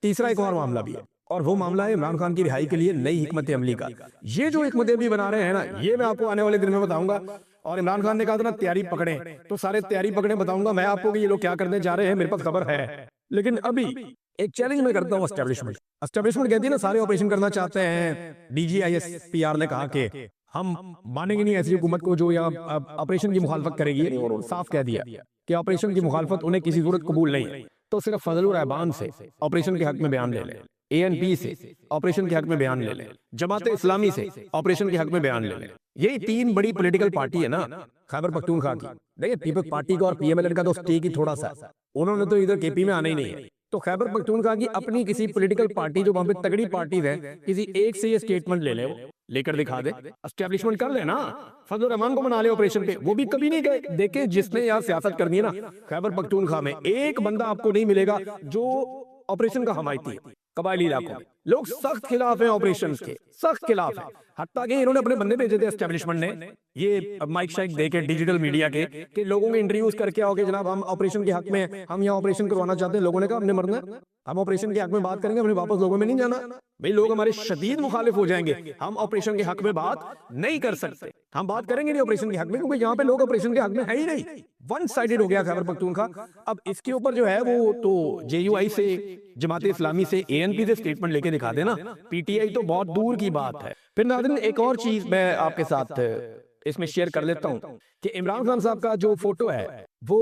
तीसरा एक और मामला भी है, और वो मामला है इमरान खान की रिहाई के लिए नई हिकमत अमली का। ये जो हिकमत अमली बना रहे हैं ना, ये मैं आपको आने वाले दिन में बताऊंगा। और इमरान खान ने कहा था ना तैयारी पकड़े, तो सारे तैयारी पकड़े बताऊंगा मैं आपको कि ये लोग क्या करने जा रहे हैं, मेरे पास खबर है। लेकिन अभी एक चैलेंज मैं करता हूँ एस्टेब्लिशमेंट। एस्टेब्लिशमेंट कहती है ना सारे ऑपरेशन करना चाहते हैं, DGIS-PR ने कहा कि हम मानेंगे नहीं ऐसी हुकूमत को जो यहाँ ऑपरेशन की मुखालफत करेगी, और साफ कह दिया कि ऑपरेशन की मुखालफत उन्हें किसी सूरत कबूल नहीं है। तो सिर्फ फजलुर रहमान से ऑपरेशन के हक में बयान ले लें, ANP से ऑपरेशन के हक में बयान ले लें, जमात इस्लामी से ऑपरेशन के हक में बयान ले लें। यही तीन बड़ी पॉलिटिकल पार्टी है ना खैबर पख्तूनख्वा की। देखिए पीपल्स पार्टी का और PMLN का तो स्टेक ही थोड़ा सा, उन्होंने तो इधर KP में आना ही नहीं है। तो खैबर पख्तूनख्वा की अपनी किसी पॉलिटिकल पार्टी जो वहां पे तगड़ी पार्टी है, किसी एक से ये स्टेटमेंट ले ले, लेकर दिखा दे, एस्टेब्लिशमेंट कर लेना, फजल रहमान को मना ले ऑपरेशन पे। वो भी कभी नहीं गए। देखे जिसने यहाँ सियासत करनी है ना खैबर पख्तूनख्वा में, एक बंदा आपको नहीं मिलेगा जो ऑपरेशन का हमायती है। कबायली इलाकों में लोग सख्त खिलाफ हैं ऑपरेशन के, सख्त खिलाफ है। हत्ता कि इन्होंने अपने बंदे भेजे थे एस्टेब्लिशमेंट ने, ये माइक शाइक देके डिजिटल मीडिया के कि लोगों में इंटरव्यूज करके आओ कि जनाब हम ऑपरेशन के हक में हैं, हम यहाँ ऑपरेशन करवाना चाहते हैं। लोगों ने कहा हमने मरना है, हम ऑपरेशन के हक में बात करेंगे, हमने वापस लोगों में नहीं जाना। भाई लोग हमारे शदीद मुखालिफ हो जाएंगे, हम ऑपरेशन के हक में बात नहीं कर सकते। हम बात करेंगे नहीं ऑपरेशन के हक में, क्योंकि यहाँ पे लोग ऑपरेशन के हक में है ही नहीं। वन साइडेड हो गया खैबर पख्तूनख्वा। अब इसके ऊपर जो है वो तो JUI से, जमात इस्लामी से, ANP से स्टेटमेंट लेके दिखा देना, PTI तो बहुत दूर की बात है। फिर नाज़रीन एक और चीज मैं आपके साथ इसमें शेयर कर लेता हूं कि इमरान खान साहब का जो फोटो है वो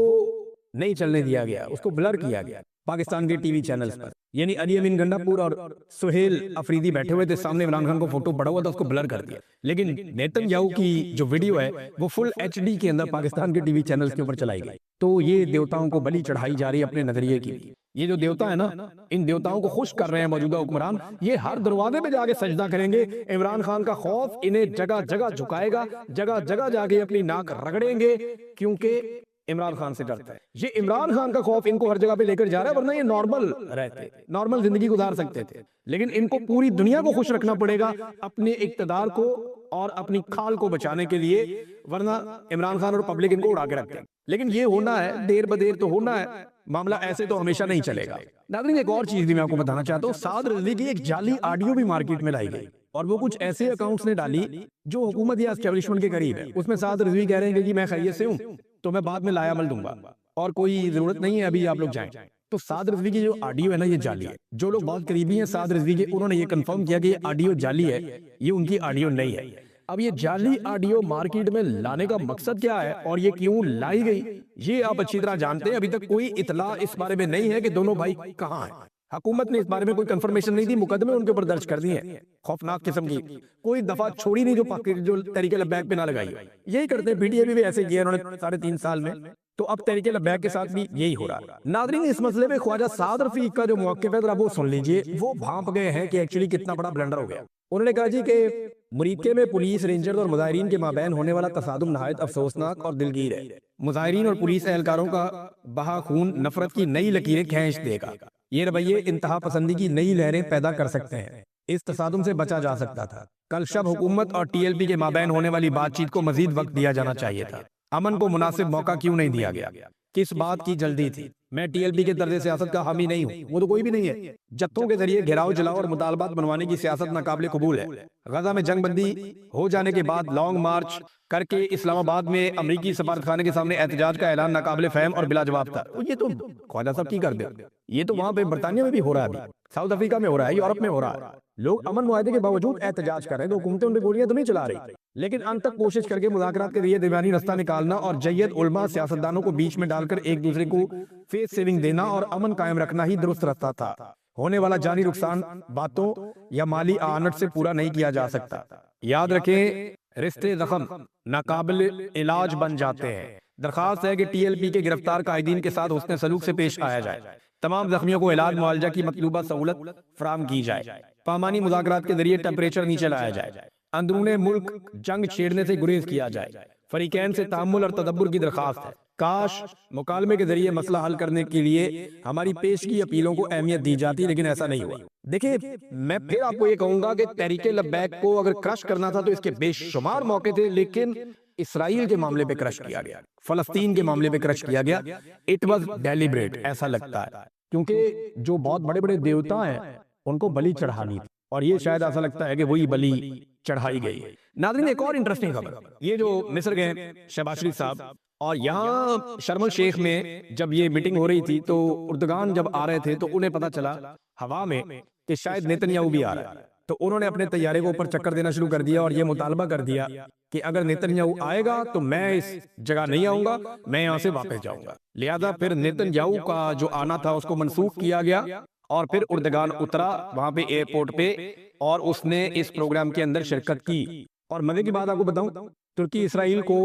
नहीं चलने दिया गया, उसको ब्लर किया गया पाकिस्तान के TV चैनल्स पर। यानी अली अमीन गंडापुर और सुहेल अफरीदी बैठे हुए थे सामने, इमरान खान को फोटो बड़ा हुआ था, उसको ब्लर कर दिया। लेकिन नेतन्याहू की जो वीडियो है वो फुल HD के अंदर पाकिस्तान के TV चैनल्स के ऊपर चलाई गई। तो ये देवताओं को बलि चढ़ाई जा रही है अपने नजरिए की। ये जो देवता है ना, इन देवताओं को खुश कर रहे हैं मौजूदा हुक्मरान। ये हर दरवाजे पे जाके सजदा करेंगे। इमरान खान का खौफ इन्हें जगह जगह झुकाएगा, जगह जगह जाके अपनी नाक रगड़ेंगे, क्योंकि इमरान खान से डरता है। ये इमरान खान का खौफ इनको हर जगह पे लेकर जा रहा है, वरना ये नॉर्मल रहते, नॉर्मल जिंदगी गुजार सकते थे। लेकिन इनको पूरी दुनिया को खुश रखना पड़ेगा अपने इक्तदार को और अपनी खाल को बचाने के लिए, वरना इमरान खान और पब्लिक इनको उड़ा के रखते हैं। लेकिन ये होना है, देर बदेर तो होना है। मामला ऐसे तो हमेशा नहीं चलेगा। नाज़रीन एक और चीज भी मैं आपको बताना चाहता हूँ, साद रिजवी की एक जाली ऑडियो भी मार्केट में लाई गई, और वो कुछ ऐसे अकाउंट्स ने डाली जो हुकूमत या एस्टेब्लिशमेंट के करीब है। उसमें साद रिजवी कह रहे हैं कि मैं खैरियत से हूँ, तो मैं बाद में लाया अमल दूंगा और कोई जरूरत नहीं है अभी आप लोग जाएं। तो साद रिजवी की जो ऑडियो है ना, ये जाली है। जो लोग बहुत करीबी हैं साद रिजवी के, उन्होंने ये कंफर्म किया कि ये ऑडियो जाली है, ये उनकी ऑडियो नहीं है। अब ये जाली ऑडियो मार्केट में लाने का मकसद क्या है और ये क्यों लाई गई, ये आप अच्छी तरह जानते हैं। अभी तक कोई इतला इस बारे में नहीं है कि दोनों भाई कहाँ हैं। हुकूमत ने इस बारे में कोई कंफर्मेशन नहीं दी, मुकदमे उनके ऊपर दर्ज कर दिए हैं खौफनाक किस्म की। कोई दफा छोड़ी नहीं जो तहरीक लब्बैक पे ना लगाई। यही करते हैं, PTI भी ऐसे किया उन्होंने 3.5 साल में। तो अब तहरीक लब्बैक के साथ भी यही हो रहा है। नाज़रीन इस मसले में ख्वाजा साद रफीक का जो मौक़िफ़ है जरा वो सुन लीजिए। वो भांप गए हैं कि एक्चुअली कितना बड़ा ब्लंडर हो गया। उन्होंने कहा जी कि मुरीके में पुलिस रेंजर्स और मुजाहिरीन के माबैन होने वाला तसादुम नहायत अफसोसनाक और दिलगीर है। मुजाहिरीन और पुलिस एहलकारों का बहा खून नफरत की नई लकीरें खींच देगा। ये रवैये इंतहा पसंदी की नई लहरें पैदा कर सकते हैं। इस तसादुम से बचा जा सकता था। कल शब हुकूमत और TLP के माबैन होने वाली बातचीत को मजीद वक्त दिया जाना चाहिए था। अमन को मुनासिब मौका क्यों नहीं दिया गया? किस बात की जल्दी थी? मैं TLP के तर्ज सियासत का हामी नहीं हूँ, वो तो कोई भी नहीं है। जत्थों के जरिए घेराव जलाओ और मुतालबात बनवाने की सियासत नाकाबिले कबूल है। गजा में जंग बंदी हो जाने के बाद लॉन्ग मार्च करके इस्लामाबाद में अमरीकी सफारतखाने के सामने एहतजाज का ऐलान नाकाबिले फहम और बिला जवाब था। ये तो ख्वाजा साहब की कर दे, ये तो वहां पे बरतानिया में भी हो रहा है, अभी साउथ अफ्रीका में हो रहा है, यूरोप में हो रहा है। लोग अमन मुआहदे के बावजूद एहतजाज कर रहे हैं, तो हुकूमतें उन पर गोलियां तो नहीं चला रही, लेकिन अंत तक कोशिश करके मुज़ाकरात के जरिए दरमियानी रास्ता निकालना और जय्यद उलमा सियासतदानों को बीच में डालकर एक दूसरे को फेस सेविंग देना और अमन कायम रखना ही दुरुस्त रास्ता था। होने वाला जानी नुकसान बातों या माली आनत से पूरा नहीं किया जा सकता। याद रखें, रिश्ते जख्म नाकाबिल इलाज बन जाते हैं। दरखास्त है कि TLP के गिरफ्तार कायदीन के साथ हुस्न सलूक से पेश आया जाए। तमाम जख्मियों को इलाज मुआवजा की मतलूबा सहूलत फराम की जाए। पामानी मुज़ाकरात के जरिए टेम्परेचर नीचे लाया जाए। अंदरूने मुल्क जंग छेड़ने से गुरेज किया जाए। फरीकैन से तामुल और तदब्बुर की दरखास्त है। काश मुकालमे के जरिए मसला हल करने के लिए हमारी पेश की अपीलों को अहमियत दी जाती, लेकिन ऐसा नहीं हुआ। देखिए, मैं फिर आपको ये कहूंगा कि तहरीक लब्बैक को अगर क्रश करना था तो इसके बेशुमार मौके थे, लेकिन इसराइल के मामले पे क्रश किया गया, फलस्तीन के मामले पे क्रश किया गया। इट वाज डेलिब्रेट, ऐसा लगता है। क्योंकि जो बहुत बड़े बड़े देवता हैं उनको बलि चढ़ानी थी, और ये शायद ऐसा लगता है कि वही बलि चढ़ाई गई। नाज़रीन, एक और इंटरेस्टिंग खबर, ये जो मिस्र गए शहबाज शरीफ साहब, और यहाँ शर्म शेख में जब ये मीटिंग हो रही थी तो उर्दगान जब आ रहे थे तो उन्हें पता चला हवा में कि शायद नेतन्याहू भी आ रहा है, तो उन्होंने अपने तैयारे को ऊपर चक्कर देना शुरू कर दिया और ये मुतालबा कर दिया कि अगर नेतन्याहू आएगा तो मैं इस जगह नहीं आऊंगा, मैं यहाँ से वापस जाऊंगा। लिहाजा फिर नेतन्याहू का जो आना था उसको मनसूख किया गया और फिर उर्दगान उतरा वहां पे एयरपोर्ट पे और उसने इस प्रोग्राम के अंदर शिरकत की। और मजे की बात आपको बताऊं, तुर्की इसराइल को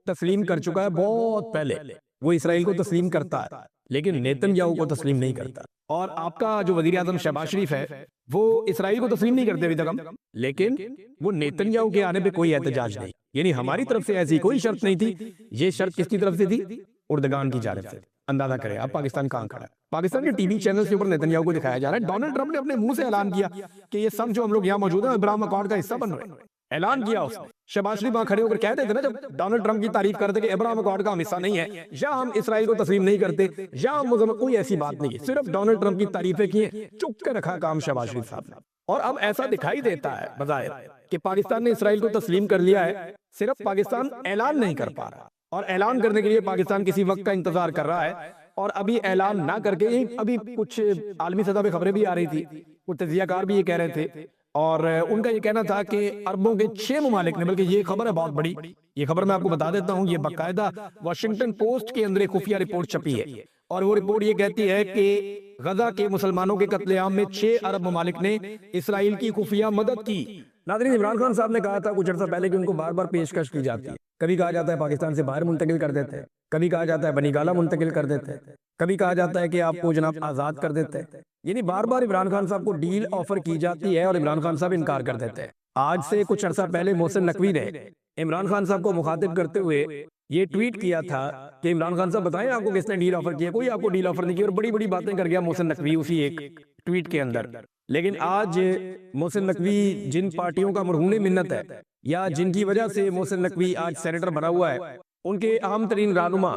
तस्लीम कर चुका है बहुत पहले, वो इसराइल को तस्लीम करता है लेकिन नेतन्याहू को तस्लीम नहीं करता। और आपका जो वजीर आजम शहबाज शरीफ है वो इसराइल को तस्लीम नहीं करते अभी तक हम, लेकिन वो नेतन्याहू के आने पे कोई एहतजाज नहीं, यानी हमारी तरफ से ऐसी कोई शर्त नहीं थी। ये शर्त किसकी तरफ से थी? उर्दगान की जानिब से। अंदाजा करें आप पाकिस्तान कहां खड़ा है। पाकिस्तान के टीवी चैनल के ऊपर नेतन्याहू को दिखाया जा रहा है। डोनाल्ड ट्रंप ने अपने मुंह से ऐलान किया कि ये सब जो हम लोग यहाँ मौजूद है इब्राहिम अकॉर्ड का हिस्सा बन रहे हैं, ऐलान किया उसने। शहबाज शरीफ वहां खड़े होकर कहते थे ना जब डोनाल्ड ट्रंप की तारीफ करते कि इब्राहिम अकॉर्ड का हम हिस्सा नहीं है, या हम इसराइल को तस्लीम नहीं करते, या हम कोई ऐसी बात नहीं है, सिर्फ डोनाल्ड ट्रंप की तारीफें की, चुप के रखा काम शहबाज शरीफ साहब ने। और अब ऐसा दिखाई देता है बज़ाहिर कि पाकिस्तान ने इसराइल को तस्लीम कर लिया है, सिर्फ पाकिस्तान ऐलान नहीं कर पा रहा, और ऐलान करने के लिए पाकिस्तान किसी वक्त का इंतजार कर रहा है। और अभी ऐलान ना करके अभी कुछ आलमी सतह पे खबरें भी आ रही थी, कुछ तजियाकार भी ये कह रहे थे, और उनका ये कहना था कि अरबों के 6 ममालिक ने, बल्कि ये खबर है बहुत बड़ी, ये खबर मैं आपको बता देता हूँ, ये बाकायदा वाशिंगटन पोस्ट के अंदर एक खुफिया रिपोर्ट छपी है, और वो रिपोर्ट ये कहती है कि गजा के मुसलमानों के कत्लेआम में 6 अरब ममालिक ने इसराइल की खुफिया मदद की। नाज़रीन, इमरान खान साहब ने कहा था कुछ अर्सा पहले कि उनको बार बार पेशकश की जाती है, कभी कहा जाता है पाकिस्तान से बाहर मुंतकिल कर देते हैं, कभी कहा जाता है बनी गाला मुंतकिल कर देते हैं, कभी कहा जाता है कि आपको जनाब आज़ाद कर देते हैं, यानी बार बार इमरान खान साहब को डील ऑफर की जाती है और इमरान खान साहब इनकार कर देते हैं। आज से कुछ अर्सा पहले मोहसिन नकवी ने इमरान खान साहब को मुखातिब करते हुए ये ट्वीट किया था कि इमरान खान साहब बताएं आपको किसने डील ऑफर किया। कोई आपको डील ऑफर नहीं किया, और बड़ी बड़ी बातें कर गया मोहसिन नकवी उसी एक ट्वीट के अंदर। लेकिन आज मोहसिन नकवी जिन पार्टियों का मरहून मिन्नत है या जिनकी वजह से मोहसिन नकवी आज सेनेटर बना हुआ है, उनके अहम तरीन रहनुमा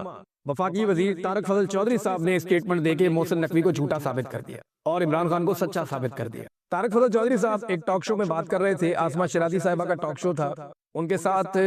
वफाकी वजीर तारक फजल चौधरी साहब ने स्टेटमेंट देके मोहसिन नकवी को झूठा साबित कर दिया और इमरान खान को सच्चा साबित कर दिया। तारक फजल चौधरी साहब एक टॉक शो में बात कर रहे थे, आसमा शराजी साहिबा का टॉक शो था, उनके साथ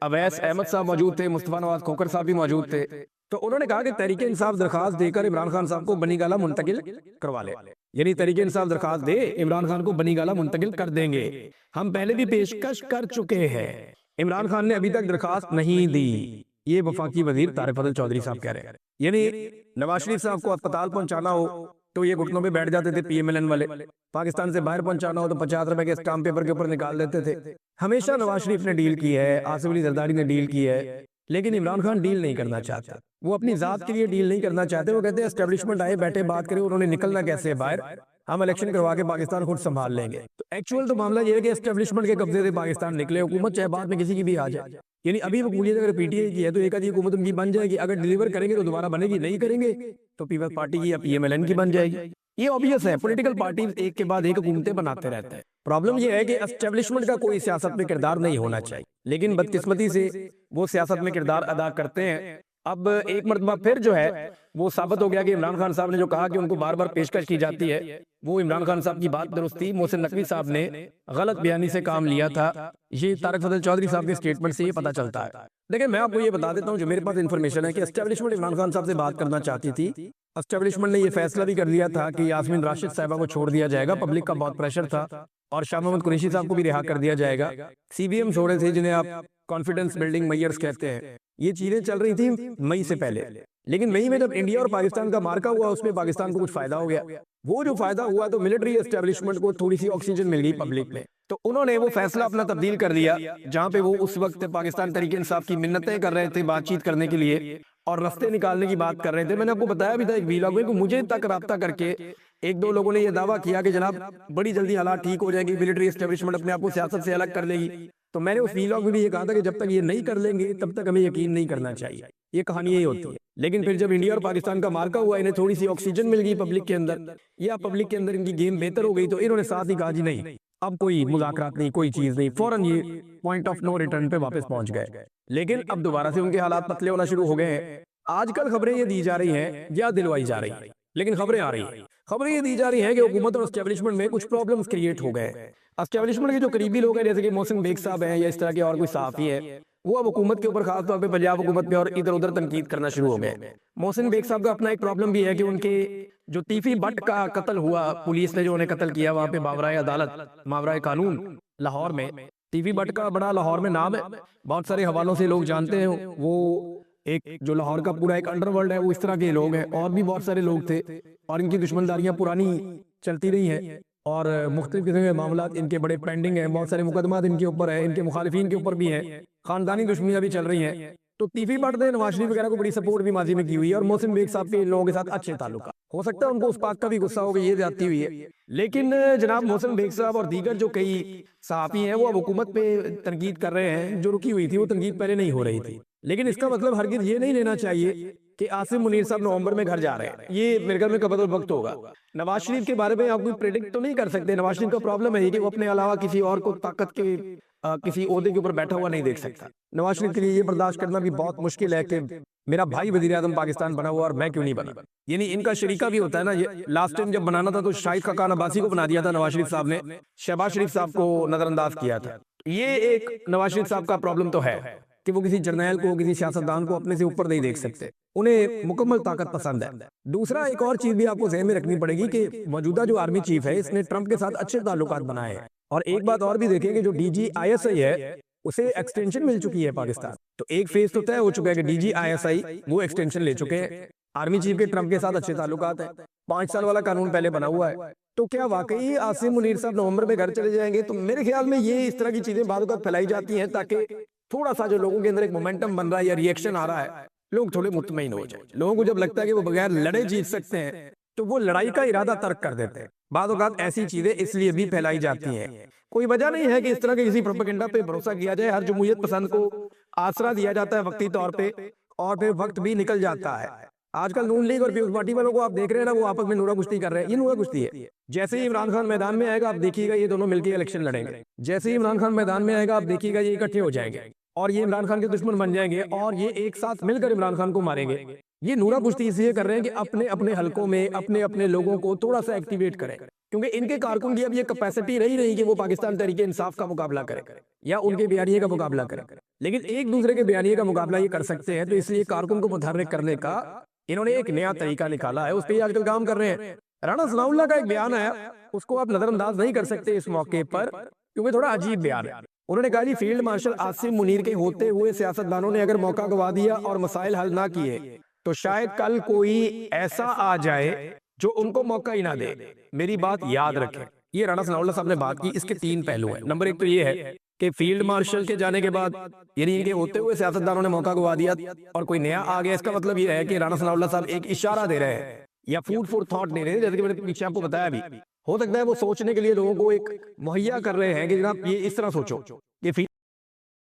अवैस अहमद साहब मौजूद थे, मुस्तफा नवाज खोखर साहब भी मौजूद थे। तो उन्होंने कहा कि तहरीक इंसाफ दरखास्त देकर इमरान खान साहब को बनी गाला मुंतकिल करवा ले, यानी तहरीक इंसाफ दरखास्त दे, इमरान खान को बनी गाला मुंतकिल कर देंगे, हम पहले भी पेशकश कर चुके हैं, इमरान खान ने अभी तक दरखास्त नहीं दी। ये वफाकी वजीर तारक फजल चौधरी साहब कह रहे हैं। यानी नवाज शरीफ साहब को अस्पताल पहुंचाना हो तो ये घुटनों पे बैठ जाते थे PMLN वाले, पाकिस्तान से बाहर पहुंचाना हो तो 50 रुपए के स्टाम्प पेपर के ऊपर निकाल देते थे। हमेशा नवाज शरीफ ने डील की है, आसिफ अली जरदारी ने डील की है, लेकिन इमरान खान डील नहीं करना चाहता। वो अपनी जात के लिए डील नहीं करना चाहते। वो कहते हैं एस्टेब्लिशमेंट आए बैठे बात करें, उन्होंने निकलना कैसे है बाहर, हम इलेक्शन करवा के पाकिस्तान खुद संभाल लेंगे। तो एक्चुअल तो मामला ये है कि एस्टेब्लिशमेंट के कब्जे से पाकिस्तान निकले, हुकूमत चाहे बाद में किसी की भी आ जाए। यानी अभी वकूलियत अगर PTI की है तो एक आधी हुकूमत उनकी बन जाएगी, अगर डिलीवर करेंगे तो दोबारा बनेगी, नहीं करेंगे तो पीपल्स पार्टी की या PMLN की बन जाएगी। ये ऑब्वियस है, पॉलिटिकल पार्टीज एक के बाद एक हुकूमतें बनाते रहते हैं। प्रॉब्लम ये है कि एस्टेब्लिशमेंट का कोई सियासत में किरदार नहीं होना चाहिए, लेकिन बदकिस्मती से वो सियासत में किरदार अदा करते हैं। अब एक मरतबा फिर जो है वो साबित हो गया कि इमरान खान साहब ने जो कहा कि उनको बार बार पेशकश की जाती है, वो इमरान खान साहब की बात दुरुस्त थी। मोहसिन नकवी साहब ने गलत बयानी से काम लिया था, ये तारक फजल चौधरी साहब के स्टेटमेंट से ये पता चलता है। लेकिन मैं आपको ये बता देता हूँ जो मेरे पास इन्फॉर्मेशन है कि एस्टेब्लिशमेंट इमरान खान साहब से बात करना चाहती थी। एस्टेब्लिशमेंट ने ये फैसला भी कर लिया था कि यास्मीन राशिद साहिबा को छोड़ दिया जाएगा, पब्लिक का बहुत प्रेशर था, और शाह मोहम्मद कुरैशी साहब को भी रिहा कर दिया जाएगा। CBM हो रहे थे जिन्हें आप कॉन्फिडेंस बिल्डिंग मेजर्स कहते हैं। ये चीजें चल रही थी मई से पहले, लेकिन मई में जब इंडिया और पाकिस्तान का मार्का हुआ उसमें पाकिस्तान को कुछ फायदा हो गया। वो जो फायदा हुआ तो मिलिट्री एस्टेब्लिशमेंट को थोड़ी सी ऑक्सीजन मिल गई पब्लिक में, तो उन्होंने वो फैसला अपना तब्दील कर दिया, जहां पे वो उस वक्त पाकिस्तान तहरीक इंसाफ की मिन्नतें कर रहे थे बातचीत करने के लिए और रास्ते निकालने की बात कर रहे थे। मैंने आपको बताया भी था एक वीलॉग में कि मुझे तक राब्ता करके एक दो लोगों ने ये दावा किया कि जनाब बड़ी जल्दी हालात ठीक हो जाएगी, मिलिट्री एस्टेब्लिशमेंट अपने आप को सियासत से अलग कर लेगी। तो मैंने उस वीलॉग में भी ये कहा था कि जब तक ये नहीं कर लेंगे तब तक हमें यकीन नहीं करना चाहिए। ये कहानी यही होती है। लेकिन फिर जब इंडिया और पाकिस्तान का मार्का हुआ, इन्हें थोड़ी सी ऑक्सीजन मिल गई पब्लिक के अंदर, या पब्लिक के अंदर इनकी गेम बेहतर हो गई, तो इन्होंने साथ ही कहा जी नहीं अब कोई मुज़ाकरात नहीं, कोई चीज नहीं, फौरन ये पॉइंट ऑफ नो रिटर्न पे वापस पहुंच गए। लेकिन अब दोबारा से उनके हालात पतले होना शुरू हो गए हैं। आजकल खबरें ये दी जा रही हैं या दिलवाई जा रही है लेकिन खबरें आ रही हैं, खबरें ये दी जा रही हैं कि हुकूमत और एस्टेब्लिशमेंट में कुछ प्रॉब्लम्स क्रिएट हो गए हैं। एस्टेब्लिशमेंट के जो करीबी लोग हैं, जैसे कि मोहसिन बेग साहब हैं या इस तरह के और कोई सहाफ़ी है, वो अब हुकूमत के ऊपर खास तौर पे पंजाब हुकूमत पे और इधर उधर तनकीद करना शुरू हो गए। मोहसिन बेग साहब का अपना एक प्रॉब्लम भी है कि उनके जो तीफी भट्ट का कत्ल हुआ, पुलिस ने जो उन्हें कत्ल किया वहां पे मावराए अदालत, मावराए कानून लाहौर में, टीवी भट्ट का बड़ा लाहौर में नाम है, बहुत सारे हवालों से लोग जानते हैं। वो एक जो लाहौर का पूरा एक अंडरवर्ल्ड है, वो इस तरह के लोग हैं। और भी बहुत सारे लोग थे और इनकी दुश्मनदारियां पुरानी चलती रही हैं और मुख्तलिफ किस्म के मामला इनके बड़े पेंडिंग हैं। बहुत सारे मुकदमात इनके ऊपर है, इनके मुखालिफिन के ऊपर भी हैं, खानदानी दुश्मनियां भी चल रही हैं। तो तीफी भट्ट ने नवाज शरीफ वगैरह को बड़ी सपोर्ट भी माजी में की हुई है और मोहसिन बेग साहब के इन लोगों के साथ अच्छे ताल्लुक। हो सकता है उनको उस बात का भी गुस्सा हो कि ये ज्यादती हुई है, लेकिन जनाब मोहसिन बेग साहब और दीगर जो कई सहाफी हैं वो अब हुकूमत पे तनकीद कर रहे हैं। जो रुकी हुई थी वो तनकीद पहले नहीं हो रही थी, लेकिन इसका मतलब हरगिज ये नहीं लेना चाहिए कि आसिम मुनीर साहब नवंबर में घर जा रहे हैं। ये मेरे घर में कबल वक्त होगा। नवाज शरीफ के बारे में आप कोई प्रेडिक्ट तो नहीं कर सकते। नवाज शरीफ का प्रॉब्लम है कि वो अपने अलावा किसी और को ताकत के किसी ओहदे के ऊपर बैठा हुआ नहीं देख सकता। नवाज शरीफ के लिए ये बर्दाश्त करना भी बहुत मुश्किल है कि मेरा भाई वजीर आजम पाकिस्तान बना हुआ और मैं क्यों नहीं बना। यानी इनका शरीका भी होता है ना। ये लास्ट टाइम जब बनाना था तो शाहिद खाकान अब्बासी को बना दिया था नवाज शरीफ साहब ने, शहबाज शरीफ साहब को नजरअंदाज किया था। ये एक नवाज शरीफ साहब का प्रॉब्लम तो है कि वो किसी जर्नैल को, किसी सियासतदान को अपने से ऊपर नहीं देख सकते। उन्हें मुकम्मल ताकत पसंद है। दूसरा एक और चीज भी आपको ज़हन में रखनी पड़ेगी कि मौजूदा जो आर्मी चीफ है इसने ट्रंप के साथ अच्छे ताल्लुकात बनाए हैं। और एक बात और भी देखें कि जो DGISI है उसे एक्सटेंशन मिल चुकी है पाकिस्तान। तो एक फेज तो तय हो चुका है कि DGISI वो एक्सटेंशन ले चुके हैं। आर्मी चीफ के ट्रंप के साथ अच्छे ताल्लुकात हैं। 5 साल वाला कानून पहले बना हुआ है। तो क्या वाकई आसिम मुनीर साहब नवंबर में घर चले जाएंगे? तो मेरे ख्याल में ये इस तरह की चीजें बाद वक्त फैलाई जाती हैं ताकि थोड़ा सा जो लोगों के अंदर एक मोमेंटम बन रहा है या रिएक्शन आ रहा है, लोग थोड़े मुतमईन हो जाए। लोगों को जब लगता है कि वो बगैर लड़े जीत सकते हैं तो वो लड़ाई का इरादा तर्क कर देते हैं। बाद औक़ात ऐसी चीजें इसलिए भी फैलाई जाती हैं। कोई वजह नहीं है कि इस तरह के किसी प्रोपेगेंडा पे भरोसा किया जाए। हर जमहूरियत पसंद को आसरा दिया जाता है वक्ती तौर पे और फिर वक्त भी निकल जाता है। आजकल नून लीग और पीपल्स पार्टी वालों को आप देख रहे हैं ना, वो आपस में नूरा कुश्ती कर रहे हैं। ये नूरा कुश्ती है। जैसे ही इमरान खान मैदान में आएगा आप देखिएगा ये दोनों मिलकर इलेक्शन लड़ेंगे। जैसे ही इमरान खान मैदान में आएगा आप देखिएगा ये इकट्ठे हो जाएंगे और ये इमरान खान के दुश्मन बन जाएंगे और ये एक साथ मिलकर इमरान खान को मारेंगे। ये नूरा कुश्ती इसलिए कर रहे हैं कि अपने अपने हलकों में अपने अपने लोगों को थोड़ा सा एक्टिवेट करें, क्योंकि इनके कारकुन की अब ये कैपेसिटी रही नहीं कि वो पाकिस्तान तहरीक इंसाफ का मुकाबला करें या उनके बयानिए का मुकाबला करें, लेकिन एक दूसरे के बयानिए का मुकाबला ये कर सकते हैं। तो इसलिए कारकुन को मुतहर्रिक करने का इन्होंने एक नया तरीका निकाला है, उस पर आजकल काम कर रहे हैं। राणा सनाउल्लाह का एक बयान है, उसको आप नजरअंदाज नहीं कर सकते इस मौके पर, क्योंकि थोड़ा अजीब बयान है। उन्होंने कहा जी फील्ड मार्शल आसिम मुनीर के होते हुए सियासतदानों ने अगर मौका गवा दिया और मसाइल हल ना किए तो शायद कल कोई ऐसा आ जाए जो उनको मौका ही ना दे। मेरी बात याद रखें, ये राणा सनाउल्लाह साहब ने बात की। इसके 3 पहलू हैं। नंबर 1 तो ये है कि फील्ड मार्शल के जाने के बाद यानी इनके होते हुए सियासतदानों ने मौका गवा दिया और कोई नया आ गया। इसका मतलब ये है कि राणा सनाउल्लाह साहब एक इशारा दे रहे हैं या फूड फॉर थॉट दे रहे हैं, जैसे कि मैंने पीछे आपको बताया भी। हो सकता है वो सोचने के लिए लोगों को एक मुहैया कर रहे हैं कि जनाब ये इस तरह सोचो कि